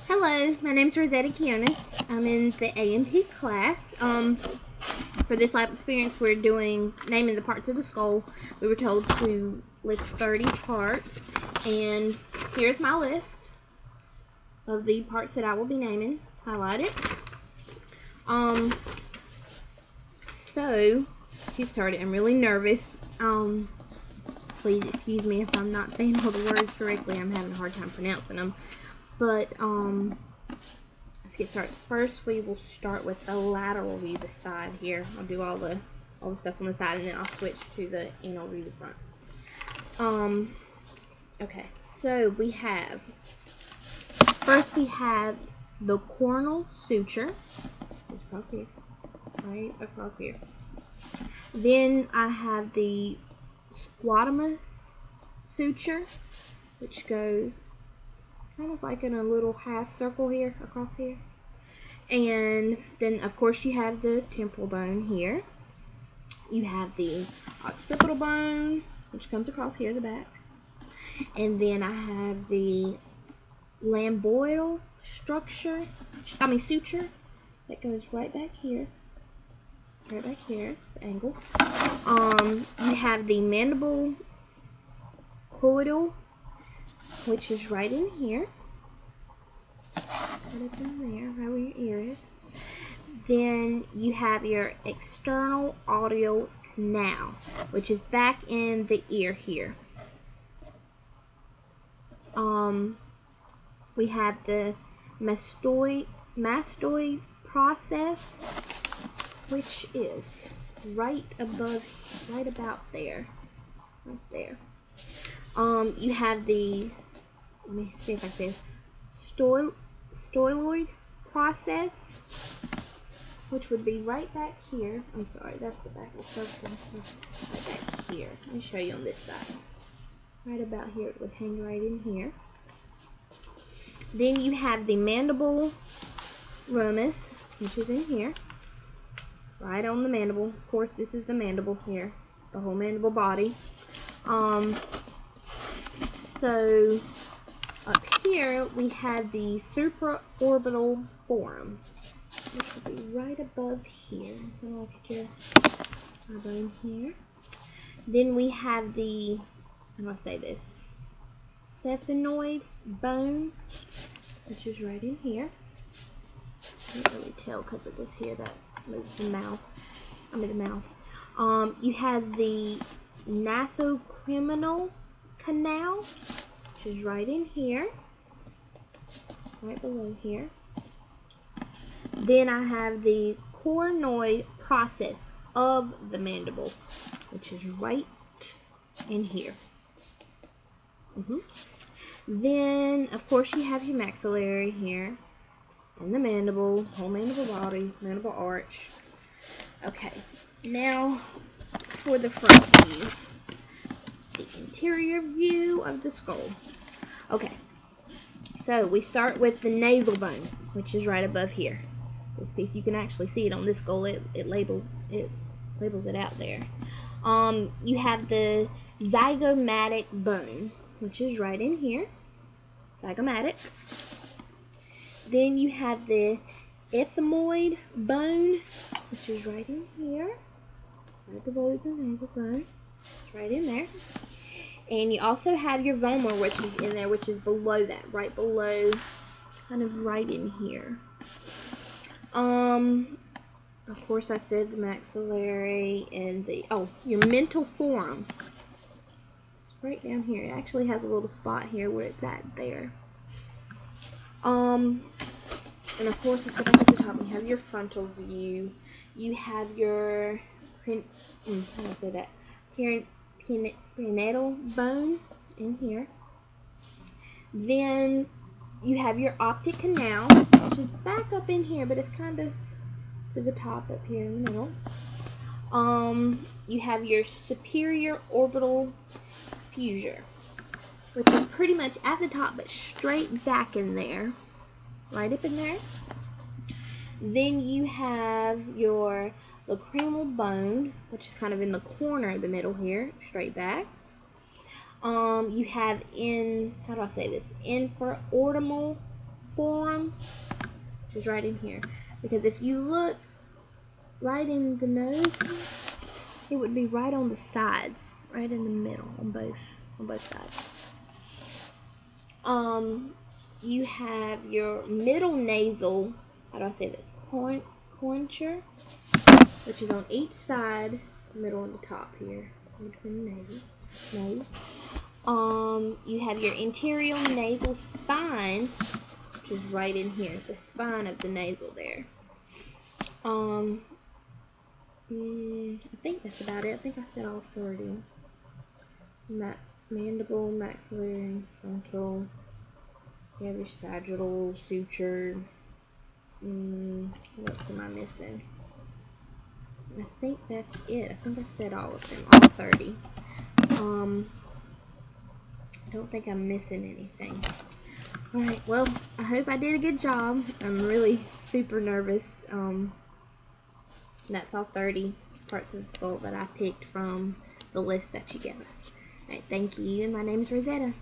Hello, my name is Rosetta Kionis. I'm in the A&P class. For this lab experience, we're doing naming the parts of the skull. We were told to list 30 parts, and here's my list of the parts that I will be naming, highlighted. So, to get started, I'm really nervous. Please excuse me if I'm not saying all the words correctly. I'm having a hard time pronouncing them. But, let's get started. First, we will start with the lateral view, the side here. I'll do all the stuff on the side, and then I'll switch to the anal view, the front. Okay, so we have, first we have the coronal suture, across here, right across here. Then I have the squamous suture, which goes kind of like in a little half circle here, across here. And then, of course, you have the temporal bone here. You have the occipital bone, which comes across here, the back. And then I have the lamboidal suture, that goes right back here. Right back here, the angle. You have the mandible coidal, which is right in here. Right up in there, right where your ear is. Then you have your external audio canal, which is back in the ear here. We have the mastoid process, which is right about there. Right there. You have the, let me see if I can say, styloid process, which would be right back here. I'm sorry, that's the back of the circle. Right back here. Let me show you on this side. Right about here, it would hang right in here. Then you have the mandible ramus, which is in here. Right on the mandible. Of course, this is the mandible here. The whole mandible body. So up here we have the supraorbital forum, which will be right above here. Kind of like your eyebone here. Then we have the, how do I say this? Sphenoid bone, which is right in here. Can't really tell because of this here that moves the mouth. The mouth. You have the nasocriminal canal, which is right in here, right below here. Then I have the coronoid process of the mandible, which is right in here. Then, of course, you have your maxillary here, and the mandible, whole mandible body, mandible arch. Okay, now for the front view, the interior view of the skull. Okay, so we start with the nasal bone, which is right above here. This piece, you can actually see it on this skull. It labels it out there. You have the zygomatic bone, which is right in here. Zygomatic. Then you have the ethmoid bone, which is right in here. Right below the nasal bone. It's right in there. And you also have your vomer, which is in there, which is below that. Right below, kind of right in here. Of course, I said the maxillary and the, your mental forum. It's right down here. It actually has a little spot here where it's at there. And of course, let's go back at the top. You have your frontal view. You have your, how do I say that? Perinatal bone in here. Then you have your optic canal, which is back up in here, but it's kind of to the top up here in the middle. You have your superior orbital fissure, which is pretty much at the top, but straight back in there, right up in there. Then you have your lacrimal bone, which is kind of in the corner of the middle here, straight back. You have how do I say this? Infraorbital forearm, which is right in here. Because if you look right in the nose, it would be right on the sides, right in the middle, on both sides. You have your middle nasal, how do I say this? Cointure, which is on each side, middle and the top here, between the nose. You have your anterior nasal spine, which is right in here, the spine of the nasal there. I think that's about it. I think I said all 30. Mandible, maxillary, frontal. You have your sagittal, suture. What else am I missing? I think that's it. I think I said all of them, all 30. I don't think I'm missing anything. Alright, well, I hope I did a good job. I'm really super nervous. That's all 30 parts of the skull that I picked from the list that you gave us. Alright, thank you. My name is Rosetta.